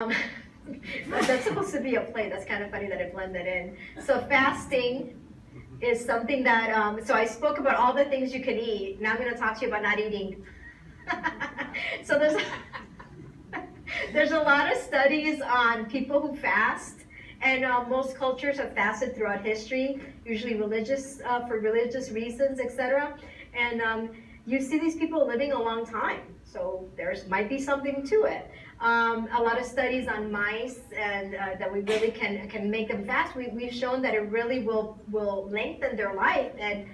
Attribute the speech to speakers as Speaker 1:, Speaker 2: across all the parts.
Speaker 1: Um, that's supposed to be a play. That's kind of funny that I blended in. So fasting is something that, so I spoke about all the things you can eat. Now I'm going to talk to you about not eating. So there's a lot of studies on people who fast. And most cultures have fasted throughout history, usually religious, for religious reasons, etc. And you see these people living a long time. So might be something to it. A lot of studies on mice and that we really can make them fast. We've shown that it really will lengthen their life, and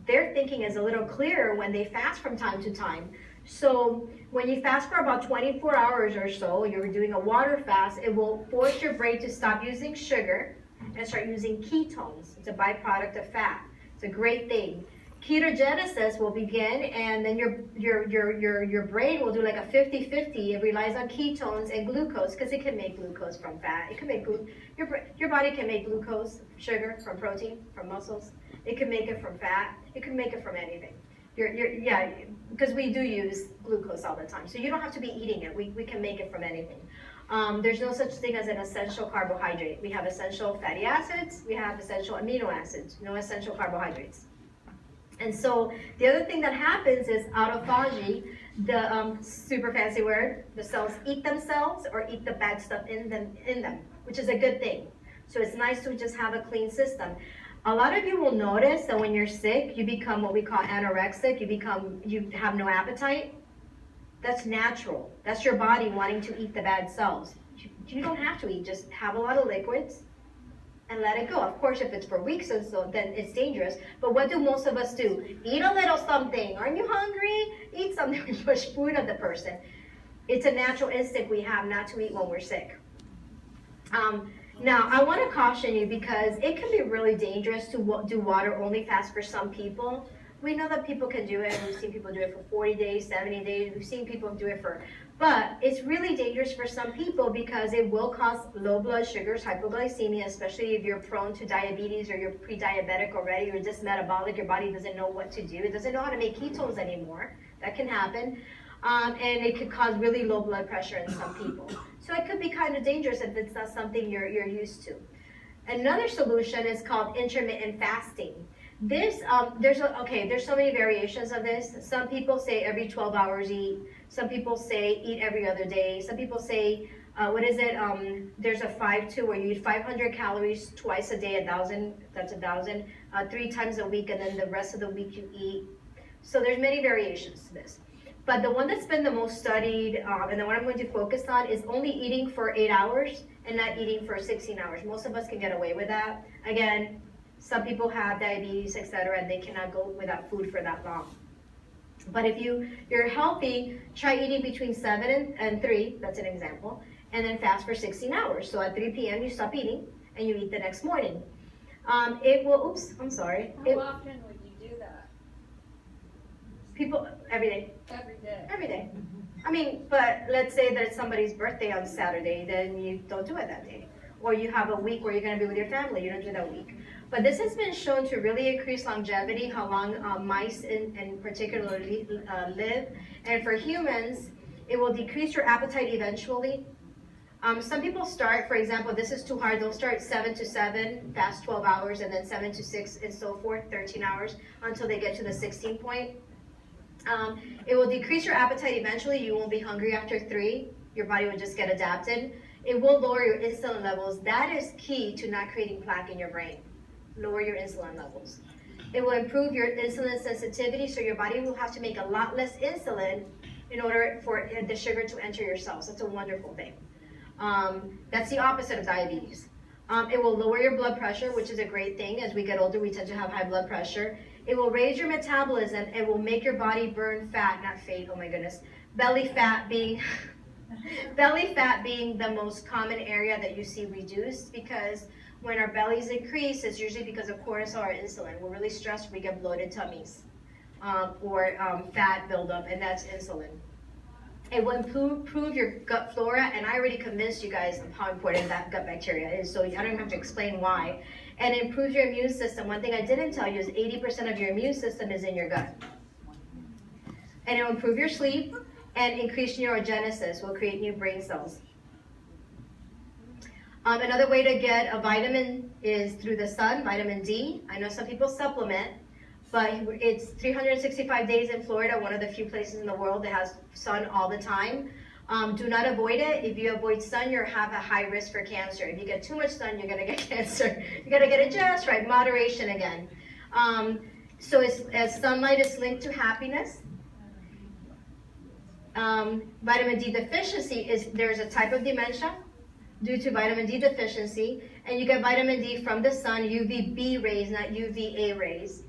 Speaker 1: their thinking is a little clearer when they fast from time to time. So when you fast for about 24 hours or so, you're doing a water fast, it will force your brain to stop using sugar and start using ketones. It's a byproduct of fat. It's a great thing. Ketogenesis will begin, and then your brain will do like a 50-50. It relies on ketones and glucose because it can make glucose from fat. It can make your body can make glucose, sugar from protein, from muscles. It can make it from fat. It can make it from anything. Yeah, because we do use glucose all the time. So you don't have to be eating it. We can make it from anything. There's no such thing as an essential carbohydrate. We have essential fatty acids. We have essential amino acids. No essential carbohydrates. And so the other thing that happens is autophagy, the super fancy word. The cells eat themselves or eat the bad stuff in them, which is a good thing. So it's nice to just have a clean system. A lot of you will notice that when you're sick, you become what we call anorexic. You have no appetite. That's natural. That's your body wanting to eat the bad cells. You don't have to eat. Just have a lot of liquids and let it go. Of course, if it's for weeks or so, then it's dangerous. But what do most of us do? Eat a little something. Aren't you hungry? Eat something. We push food on the person. It's a natural instinct we have not to eat when we're sick. Now, I want to caution you because it can be really dangerous to do water-only fast for some people. We know that people can do it. We've seen people do it for 40 days, 70 days. We've seen people do it but it's really dangerous for some people because it will cause low blood sugars, hypoglycemia, especially if you're prone to diabetes or you're pre-diabetic already, you're just metabolic, your body doesn't know what to do. It doesn't know how to make ketones anymore. That can happen. And it could cause really low blood pressure in some people. So it could be kind of dangerous if it's not something you're used to. Another solution is called intermittent fasting. There's so many variations of this. Some people say every 12 hours eat. Some people say eat every other day. Some people say, there's a 5-2 where you eat 500 calories twice a day, 1,000, that's 1,000, 3 times a week, and then the rest of the week you eat. So there's many variations to this. But the one that's been the most studied, and the one I'm going to focus on, is only eating for 8 hours and not eating for 16 hours. Most of us can get away with that. Again, some people have diabetes, etc., and they cannot go without food for that long. But if you're healthy, try eating between 7 and 3, that's an example, and then fast for 16 hours. So at 3 p.m. you stop eating, and you eat the next morning.
Speaker 2: How often would you do that?
Speaker 1: People, every day.
Speaker 2: Every day.
Speaker 1: Every day. I mean, but let's say that it's somebody's birthday on Saturday, then you don't do it that day. Or you have a week where you're going to be with your family, you don't do that week. But this has been shown to really increase longevity, how long mice in particular live. And for humans, it will decrease your appetite eventually. Some people start, for example, this is too hard, they'll start 7 to 7, fast 12 hours, and then 7 to 6, and so forth, 13 hours, until they get to the 16 point. It will decrease your appetite eventually. You won't be hungry after 3. Your body will just get adapted. It will lower your insulin levels. That is key to not creating plaque in your brain. Lower your insulin levels. It will improve your insulin sensitivity, so your body will have to make a lot less insulin in order for the sugar to enter your cells. That's a wonderful thing. That's the opposite of diabetes. It will lower your blood pressure, which is a great thing. As we get older, we tend to have high blood pressure. It will raise your metabolism. It will make your body burn fat, not fat, oh my goodness. Belly fat being the most common area that you see reduced, because when our bellies increase, it's usually because of cortisol or insulin. We're really stressed, we get bloated tummies, or fat buildup, and that's insulin. It will improve your gut flora, and I already convinced you guys of how important that gut bacteria is, so I don't even have to explain why. And it improves your immune system. One thing I didn't tell you is 80% of your immune system is in your gut. And it will improve your sleep and increase neurogenesis, will create new brain cells. Another way to get a vitamin is through the sun, vitamin D. I know some people supplement, but it's 365 days in Florida, one of the few places in the world that has sun all the time. Do not avoid it. If you avoid sun, you have a high risk for cancer. If you get too much sun, you're gonna get cancer. You gotta get it just right, moderation again. So as sunlight is linked to happiness, vitamin D deficiency there's a type of dementia due to vitamin D deficiency, and you get vitamin D from the sun, UVB rays, not UVA rays.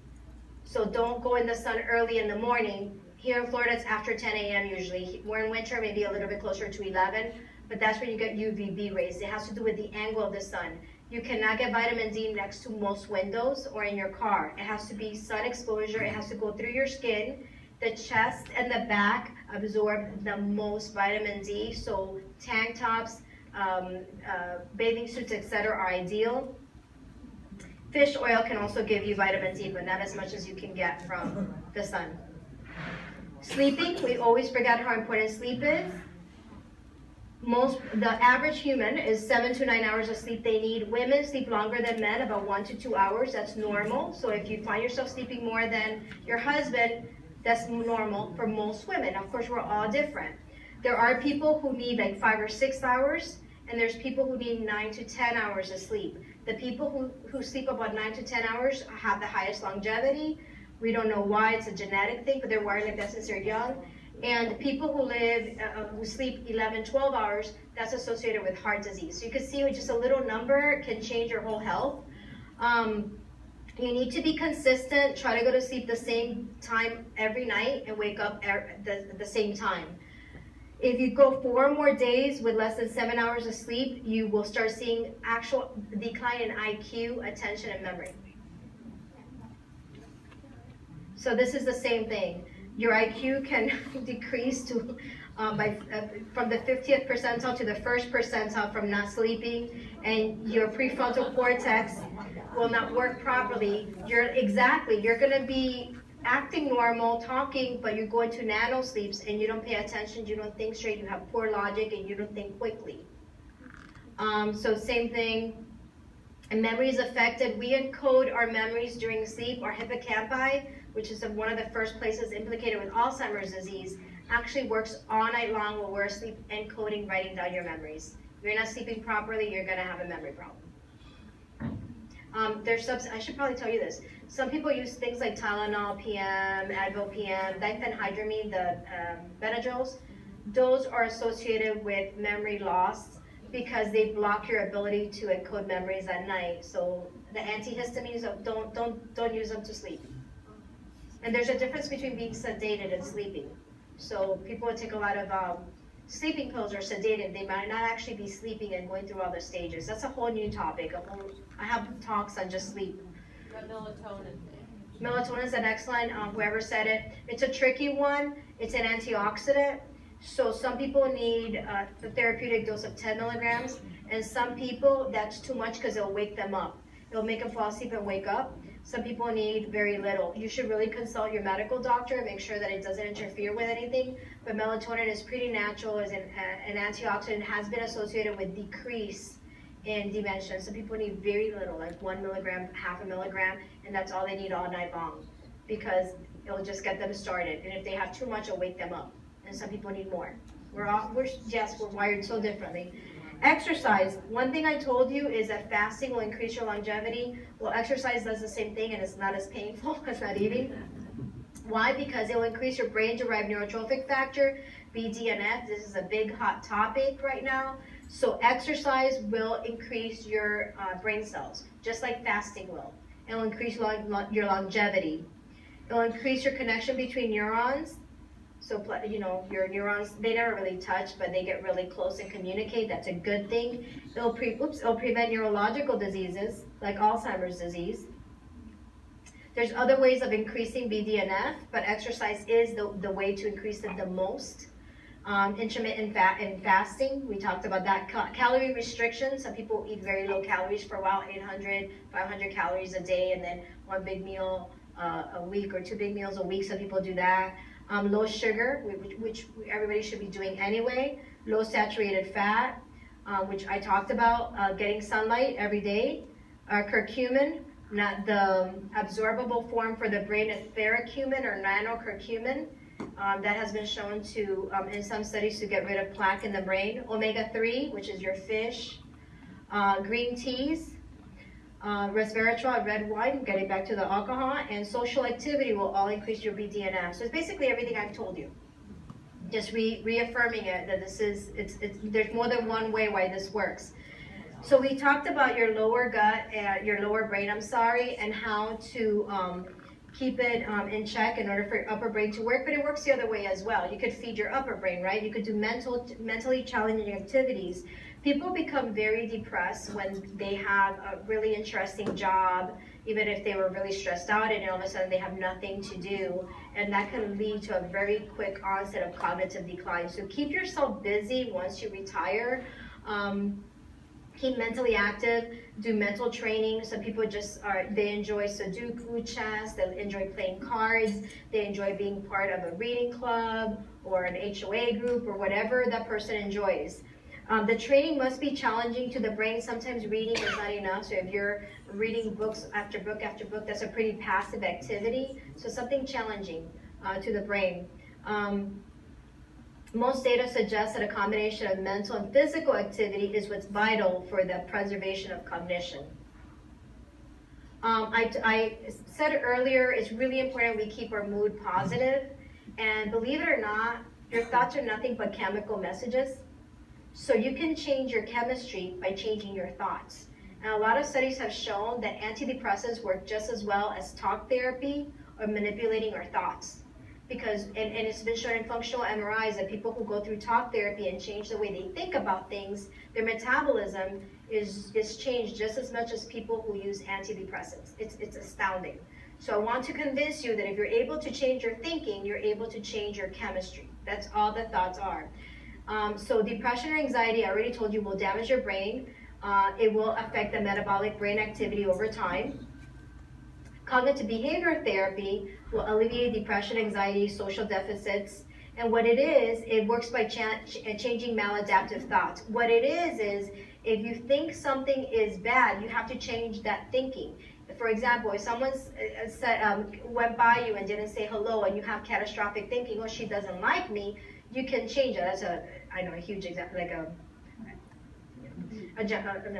Speaker 1: So don't go in the sun early in the morning. Here in Florida, it's after 10 a.m. usually. We're in winter, maybe a little bit closer to 11, but that's when you get UVB rays. It has to do with the angle of the sun. You cannot get vitamin D next to most windows or in your car. It has to be sun exposure. It has to go through your skin. The chest and the back absorb the most vitamin D, so tank tops, bathing suits, etc. are ideal. Fish oil can also give you vitamin D, but not as much as you can get from the sun. Sleeping, we always forget how important sleep is. The average human is 7 to 9 hours of sleep they need. Women sleep longer than men, about 1 to 2 hours. That's normal. So if you find yourself sleeping more than your husband, that's normal for most women. Of course, we're all different. There are people who need like 5 or 6 hours, and there's people who need 9 to 10 hours of sleep. The people who sleep about 9 to 10 hours have the highest longevity. We don't know why, it's a genetic thing, but they're wired like that since they're young. And people who sleep 11, 12 hours, that's associated with heart disease. So you can see with just a little number can change your whole health. You need to be consistent, try to go to sleep the same time every night and wake up at the same time. If you go 4 more days with less than 7 hours of sleep, you will start seeing actual decline in IQ, attention, and memory. So this is the same thing. Your IQ can decrease to from the 50th percentile to the 1st percentile from not sleeping, and your prefrontal cortex will not work properly. You're going to be acting normal, talking, but you're going to nano sleeps and you don't pay attention, you don't think straight, you have poor logic, and you don't think quickly. So same thing. And memory is affected. We encode our memories during sleep. Our hippocampi, which is one of the first places implicated with Alzheimer's disease, actually works all night long while we're asleep, encoding, writing down your memories. If you're not sleeping properly, you're going to have a memory problem. I should probably tell you this. Some people use things like Tylenol PM, Advil PM, diphenhydramine, the Benadryls. Those are associated with memory loss because they block your ability to encode memories at night. So the antihistamines, don't use them to sleep. And there's a difference between being sedated and sleeping. So people take a lot of sleeping pills or sedated. They might not actually be sleeping and going through all the stages. That's a whole new topic. I have talks on just sleep.
Speaker 2: The melatonin.
Speaker 1: Melatonin is an excellent, whoever said it. It's a tricky one. It's an antioxidant. So some people need the therapeutic dose of 10 milligrams, and some people, that's too much because it'll wake them up. It'll make them fall asleep and wake up. Some people need very little. You should really consult your medical doctor and make sure that it doesn't interfere with anything. But melatonin is pretty natural as an antioxidant, has been associated with decrease in dementia. Some people need very little, like 1 milligram, half a milligram, and that's all they need all night long because it'll just get them started. And if they have too much, it'll wake them up. And some people need more. We're wired so differently. Exercise. One thing I told you is that fasting will increase your longevity. Well, exercise does the same thing, and it's not as painful as not eating. Why? Because it will increase your brain-derived neurotrophic factor, BDNF. This is a big hot topic right now. So exercise will increase your brain cells, just like fasting will. It will increase your longevity. It will increase your connection between neurons. So, your neurons, they never really touch, but they get really close and communicate. That's a good thing. It'll prevent neurological diseases, like Alzheimer's disease. There's other ways of increasing BDNF, but exercise is the way to increase it the most. Intermittent fasting, we talked about that. Calorie restriction, some people eat very low calories for a while, 800, 500 calories a day, and then 1 big meal a week or 2 big meals a week. Some people do that. Low sugar, which everybody should be doing anyway. Low saturated fat. which I talked about, getting sunlight every day. Curcumin, not the absorbable form for the brain is theracumin or nanocurcumin. That has been shown to, in some studies, to get rid of plaque in the brain. Omega-3, which is your fish. Green teas. Resveratrol, red wine, getting back to the alcohol, and social activity will all increase your BDNF. So it's basically everything I've told you. Just reaffirming it, that this is, there's more than one way why this works. So we talked about your lower gut, your lower brain, and how to keep it in check in order for your upper brain to work, but it works the other way as well. You could feed your upper brain, right? You could do mentally challenging activities. People become very depressed when they have a really interesting job, even if they were really stressed out, and all of a sudden they have nothing to do, and that can lead to a very quick onset of cognitive decline. So keep yourself busy once you retire. Keep mentally active, do mental training. Some people they enjoy Sudoku, chess, they enjoy playing cards, they enjoy being part of a reading club or an HOA group or whatever that person enjoys. The training must be challenging to the brain. Sometimes reading is not enough. So if you're reading books after book after book, that's a pretty passive activity. So something challenging to the brain. Most data suggests that a combination of mental and physical activity is what's vital for the preservation of cognition. I said earlier, it's really important we keep our mood positive. And believe it or not, your thoughts are nothing but chemical messages. So you can change your chemistry by changing your thoughts. And a lot of studies have shown that antidepressants work just as well as talk therapy or manipulating our thoughts. Because, and it's been shown in functional MRIs that people who go through talk therapy and change the way they think about things, their metabolism is changed just as much as people who use antidepressants. It's astounding. So I want to convince you that if you're able to change your thinking, you're able to change your chemistry. That's all the thoughts are. So depression or anxiety, I already told you, will damage your brain. It will affect the metabolic brain activity over time. Cognitive behavior therapy will alleviate depression, anxiety, social deficits. And what it is, it works by changing maladaptive thoughts. What it is if you think something is bad, you have to change that thinking. For example, if someone went by you and didn't say hello and you have catastrophic thinking, oh, she doesn't like me, you can change it. That's a huge example, like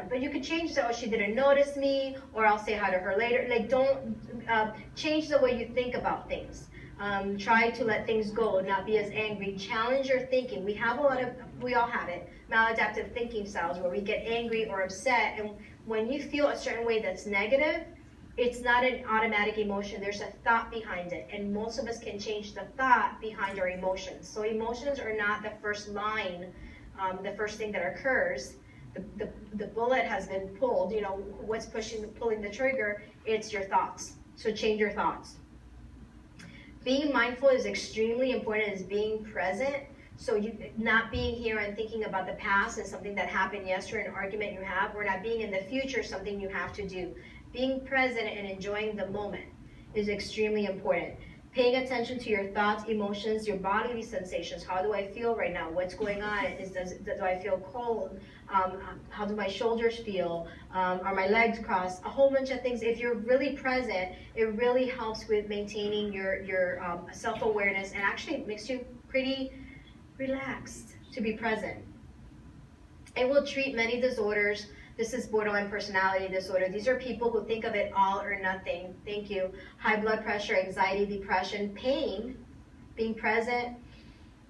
Speaker 1: but you could change that, oh, she didn't notice me, or I'll say hi to her later. Like, don't change the way you think about things. Try to let things go, not be as angry. Challenge your thinking. We all have it, maladaptive thinking styles where we get angry or upset, and when you feel a certain way that's negative, it's not an automatic emotion. There's a thought behind it, and most of us can change the thought behind our emotions. So emotions are not the first line, the first thing that occurs. The bullet has been pulled, what's pulling the trigger, it's your thoughts. So change your thoughts. Being mindful is extremely important, is being present. So you not being here and thinking about the past and something that happened yesterday, an argument you have, or not being in the future, something you have to do. Being present and enjoying the moment is extremely important. Paying attention to your thoughts, emotions, your bodily sensations. How do I feel right now? What's going on? Do I feel cold? How do my shoulders feel? Are my legs crossed? A whole bunch of things. If you're really present, it really helps with maintaining your self-awareness, and actually makes you pretty relaxed to be present. It will treat many disorders. This is borderline personality disorder. These are people who think of it all or nothing. Thank you. High blood pressure, anxiety, depression, pain. Being present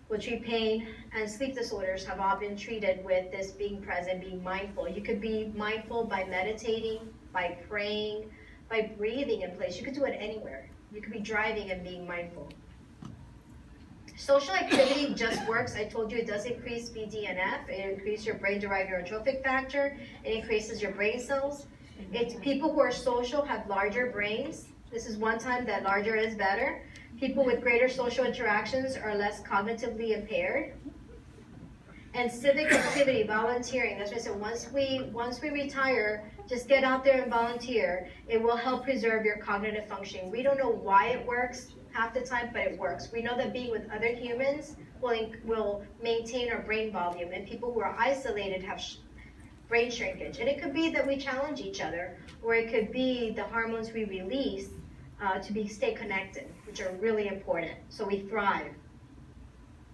Speaker 1: will treat pain, and sleep disorders have all been treated with this being present, being mindful. You could be mindful by meditating, by praying, by breathing in place. You could do it anywhere. You could be driving and being mindful. Social activity just works. I told you it does increase BDNF. It increases your brain-derived neurotrophic factor. It increases your brain cells. People who are social have larger brains. This is one time that larger is better. People with greater social interactions are less cognitively impaired. And civic activity, volunteering. That's what I said. Once we retire, just get out there and volunteer. It will help preserve your cognitive functioning. We don't know why it works half the time, but it works. We know that being with other humans will maintain our brain volume, and people who are isolated have brain shrinkage. And it could be that we challenge each other, or it could be the hormones we release to stay connected, which are really important, so we thrive.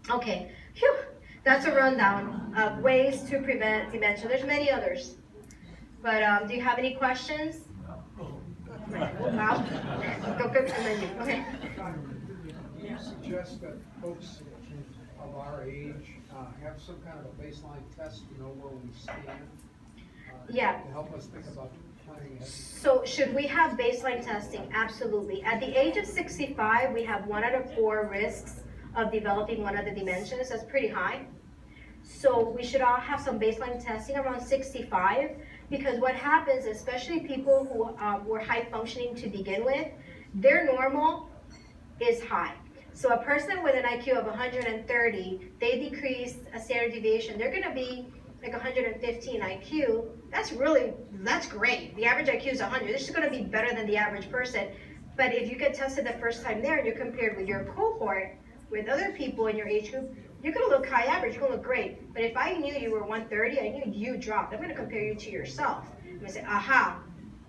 Speaker 1: Okay, phew, that's a rundown of ways to prevent dementia. There's many others, but do you have any questions? Wow. Okay.
Speaker 3: Do you suggest that folks of our age have some kind of a baseline test to know where we stand?
Speaker 1: Yeah.
Speaker 3: To help us think about planning ahead?
Speaker 1: So should we have baseline testing? Absolutely. At the age of 65, we have 1 out of 4 risks of developing one of the dementias. That's pretty high. So we should all have some baseline testing around 65, because what happens, especially people who were high functioning to begin with, their normal is high. So a person with an IQ of 130, they decrease a standard deviation, they're gonna be like 115 IQ. That's great. The average IQ is 100. This is gonna be better than the average person. But if you get tested the first time there and you're compared with your cohort, with other people in your age group, you're gonna look high average, you're gonna look great. But if I knew you were 130, I knew you dropped, I'm gonna compare you to yourself. I'm gonna say, aha,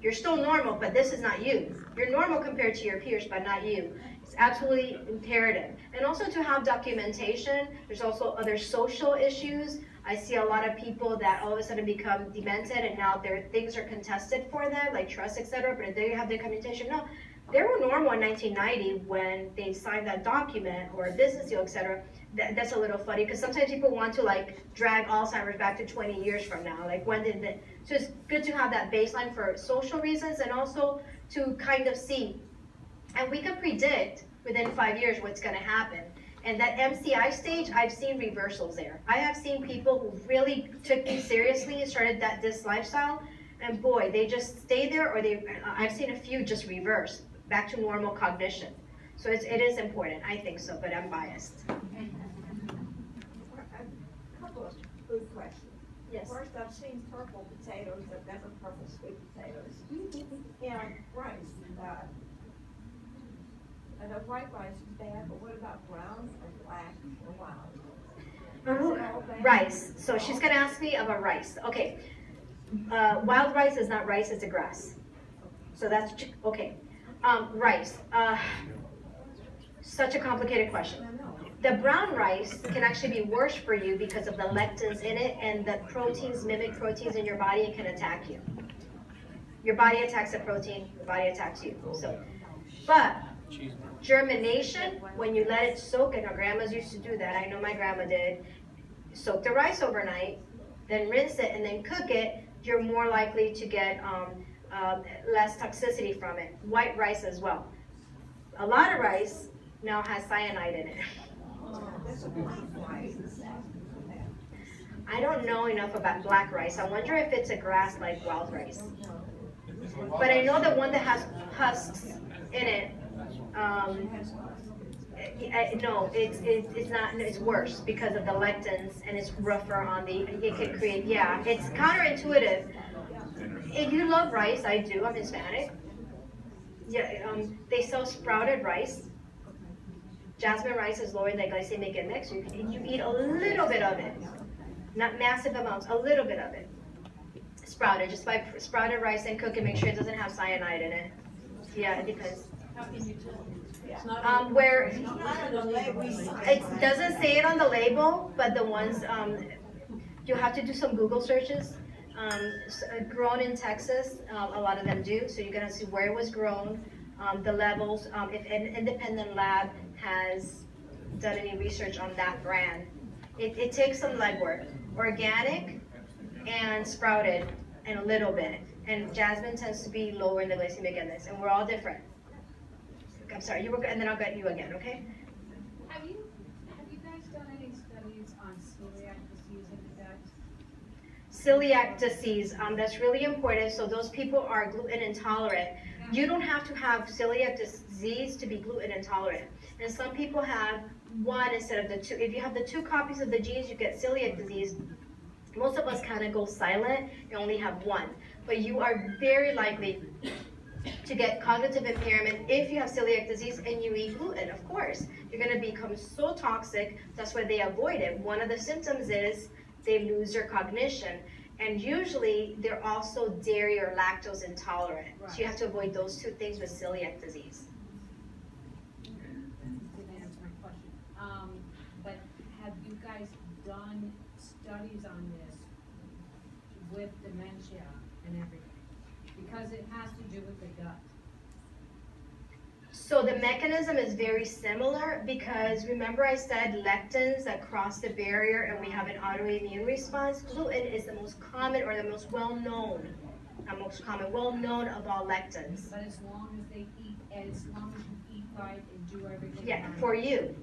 Speaker 1: you're still normal, but this is not you. You're normal compared to your peers, but not you. It's absolutely imperative. And also to have documentation. There's also other social issues. I see a lot of people that all of a sudden become demented and now their things are contested for them, like trust, etc. But if they have documentation, no, they were normal in 1990 when they signed that document or a business deal, etc. That's a little funny because sometimes people want to like drag Alzheimer's back to 20 years from now. Like when did the, so it's good to have that baseline for social reasons and also to kind of see. And we can predict within 5 years what's going to happen. And that MCI stage, I've seen reversals there. I have seen people who really took me seriously and started this lifestyle, and boy, they just stay there, or I've seen a few just reverse back to normal cognition. So it is important, I think so, but I'm biased.
Speaker 2: A couple of food questions.
Speaker 1: Yes.
Speaker 2: First, I've seen purple potatoes, I've never purple sweet potatoes. And rice. I know white rice is bad, but what about brown or black or wild? Is it all bad?
Speaker 1: Rice. So she's going to ask me about rice. Okay. Wild rice is not rice, it's a grass. So that's, okay. Rice. Such a complicated question. The brown rice can actually be worse for you because of the lectins in it, and the proteins mimic proteins in your body and can attack you. Your body attacks the protein, your body attacks you. So, but germination, when you let it soak, and our grandmas used to do that, I know my grandma did, soak the rice overnight, then rinse it and then cook it, you're more likely to get less toxicity from it. White rice as well. A lot of rice now has cyanide in it. I don't know enough about black rice. I wonder if it's a grass like wild rice. But I know the one that has husks in it, no, it's not, it's worse because of the lectins, and it's rougher on the, it could create, yeah, it's counterintuitive. If you love rice, I do, I'm Hispanic. Yeah, they sell sprouted rice. Jasmine rice is lowering the glycemic index. You eat a little bit of it, not massive amounts, a little bit of it. Sprouted, just buy sprouted rice and cook it, make sure it doesn't have cyanide in it. Yeah, it depends.
Speaker 4: How can you tell?
Speaker 1: Where it doesn't say it on the label, but the ones, you have to do some Google searches. Grown in Texas, a lot of them do, so you're gonna see where it was grown, the levels, if an independent lab has done any research on that brand. It takes some legwork. Organic and sprouted, and a little bit. And jasmine tends to be lower in the glycemic index, and we're all different. I'm sorry, you were, and then I'll get you again, okay?
Speaker 4: Have you guys done any studies on celiac disease in the gut?
Speaker 1: Celiac disease, that's really important. So those people are gluten intolerant. You don't have to have celiac disease to be gluten intolerant. And some people have one instead of the two. If you have the 2 copies of the genes, you get celiac disease. Most of us kind of go silent and only have 1. But you are very likely to get cognitive impairment if you have celiac disease and you eat gluten, of course. You're gonna become so toxic, that's why they avoid it. One of the symptoms is they lose their cognition. And usually they're also dairy or lactose intolerant. So you have to avoid those two things with celiac disease.
Speaker 4: Didn't answer my question. But have you guys done studies on this with dementia and everything? Because it has to do with the gut.
Speaker 1: So the mechanism is very similar because remember I said lectins that cross the barrier and we have an autoimmune response. Gluten is the most common or the most well-known, well-known of all lectins.
Speaker 4: But as long as they eat, and as long as you eat right and do everything
Speaker 1: Yeah,
Speaker 4: right.
Speaker 1: for you.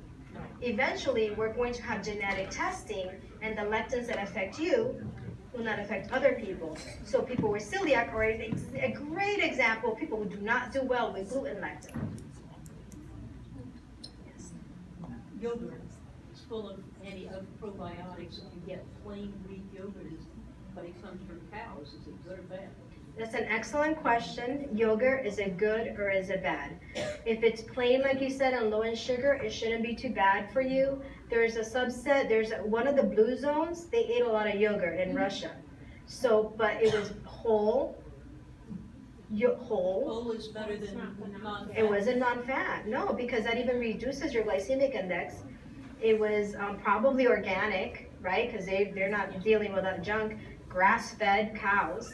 Speaker 1: Eventually, we're going to have genetic testing and the lectins that affect you will not affect other people. So people with celiac are a great example of people who do not do well with gluten lectin.
Speaker 5: Yogurt is full of probiotics. If you get plain Greek yogurt, but it comes from cows, is it good or bad?
Speaker 1: That's an excellent question. Yogurt, is it good or is it bad? If it's plain, like you said, and low in sugar, it shouldn't be too bad for you. There's a subset, there's one of the blue zones, they ate a lot of yogurt in Russia. So, but it was whole.
Speaker 5: Whole is better than non-fat.
Speaker 1: It wasn't non-fat, no, because that even reduces your glycemic index. It was probably organic, right? Because they're not dealing with that junk. Grass-fed cows.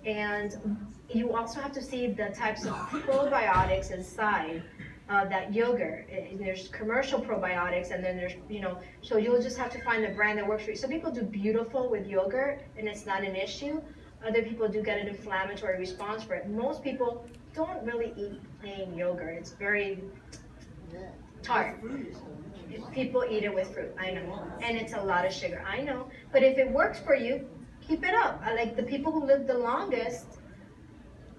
Speaker 1: And you also have to see the types of probiotics inside that yogurt. There's commercial probiotics, and then there's, so you'll just have to find the brand that works for you. Some people do beautiful with yogurt, and it's not an issue. Other people do get an inflammatory response for it. Most people don't really eat plain yogurt. It's very tart. People eat it with fruit, I know. And it's a lot of sugar, I know. But if it works for you, keep it up. I like the people who lived the longest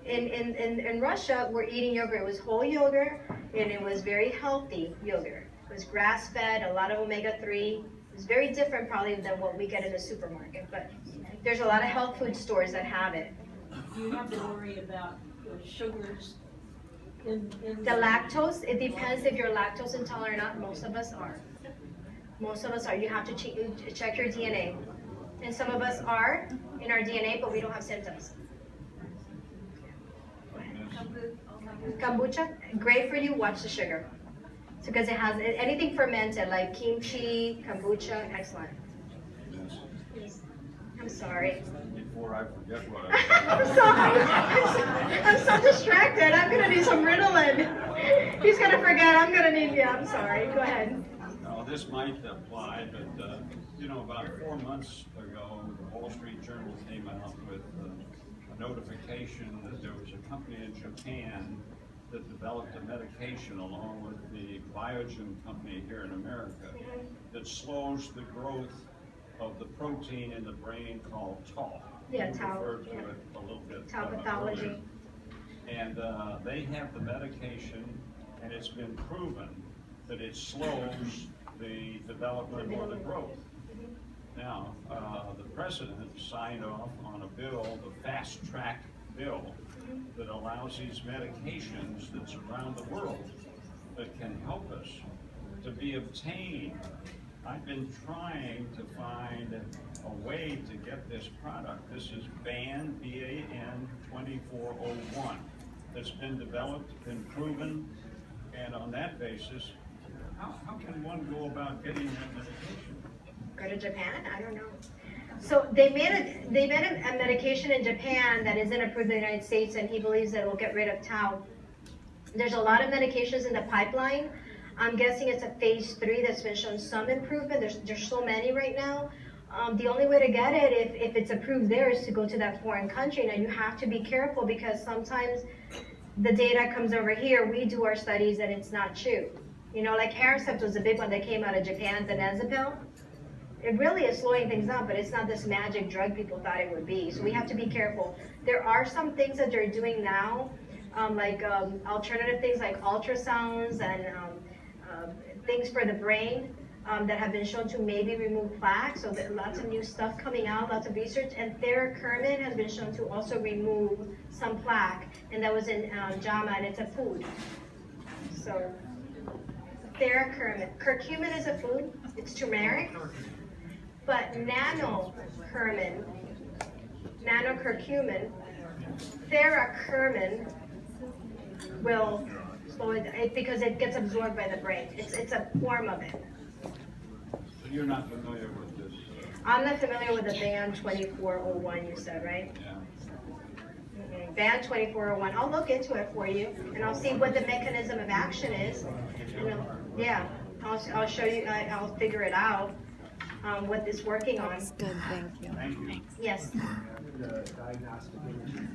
Speaker 1: in Russia were eating yogurt. It was whole yogurt, and it was very healthy yogurt. It was grass-fed, a lot of omega-3. It was very different probably than what we get in the supermarket, but there's a lot of health food stores that have it.
Speaker 5: Do you have to worry about sugars in
Speaker 1: The lactose, it depends if you're lactose intolerant or not. Most of us are. Most of us are. You have to check your DNA. And some of us are in our DNA, but we don't have symptoms. Kombucha, great for you, watch the sugar. Because it has anything fermented, like kimchi, kombucha, excellent. I'm sorry.
Speaker 6: Before I forget what
Speaker 1: I'm sorry. I'm so distracted. I'm gonna need some Ritalin. He's gonna forget. I'm gonna need. Yeah, I'm sorry. Go ahead.
Speaker 6: Now, this might apply, but about 4 months ago, the Wall Street Journal came out with a notification that there was a company in Japan that developed a medication along with the Biogen company here in America that slows the growth of the protein in the brain called tau.
Speaker 1: Yeah,
Speaker 6: We
Speaker 1: tau.
Speaker 6: referred to
Speaker 1: Yeah.
Speaker 6: it a little bit
Speaker 1: Tau
Speaker 6: earlier.
Speaker 1: pathology.
Speaker 6: And they have the medication, and it's been proven that it slows the development or the growth. Now, the president signed off on a bill, the fast track bill, that allows these medications that's around the world that can help us to be obtained. I've been trying to find a way to get this product. This is BAN, B-A-N 2401. That's been developed, been proven, and on that basis, how can one go about getting that medication?
Speaker 1: Go to Japan? I don't know. So they made a medication in Japan that isn't approved in the United States, and he believes that it will get rid of tau. There's a lot of medications in the pipeline. I'm guessing it's a phase 3 that's been shown some improvement. There's so many right now. The only way to get it, if it's approved there, is to go to that foreign country. Now you have to be careful because sometimes the data comes over here. We do our studies and it's not true. Like Aricept was a big one that came out of Japan, the Nezapil. It really is slowing things down, but it's not this magic drug people thought it would be. So we have to be careful. There are some things that they're doing now, like alternative things like ultrasounds and things for the brain that have been shown to maybe remove plaque. So there's lots of new stuff coming out, lots of research. And theracurmin has been shown to also remove some plaque, and that was in JAMA, and it's a food. So theracurmin. Curcumin is a food. It's turmeric. But nanocurcumin curcumin, theracumin will slow it because it gets absorbed by the brain. It's a form of it.
Speaker 6: So you're not familiar with this?
Speaker 1: I'm not familiar with the band 2401 you said, right?
Speaker 6: Yeah.
Speaker 1: Band 2401. I'll look into it for you, and I'll see what the mechanism of action is. Yeah, I'll show you. I'll figure it out. What it's working on.
Speaker 7: Good, thank you.
Speaker 6: Thank you.
Speaker 1: Yes.
Speaker 3: The diagnostic imaging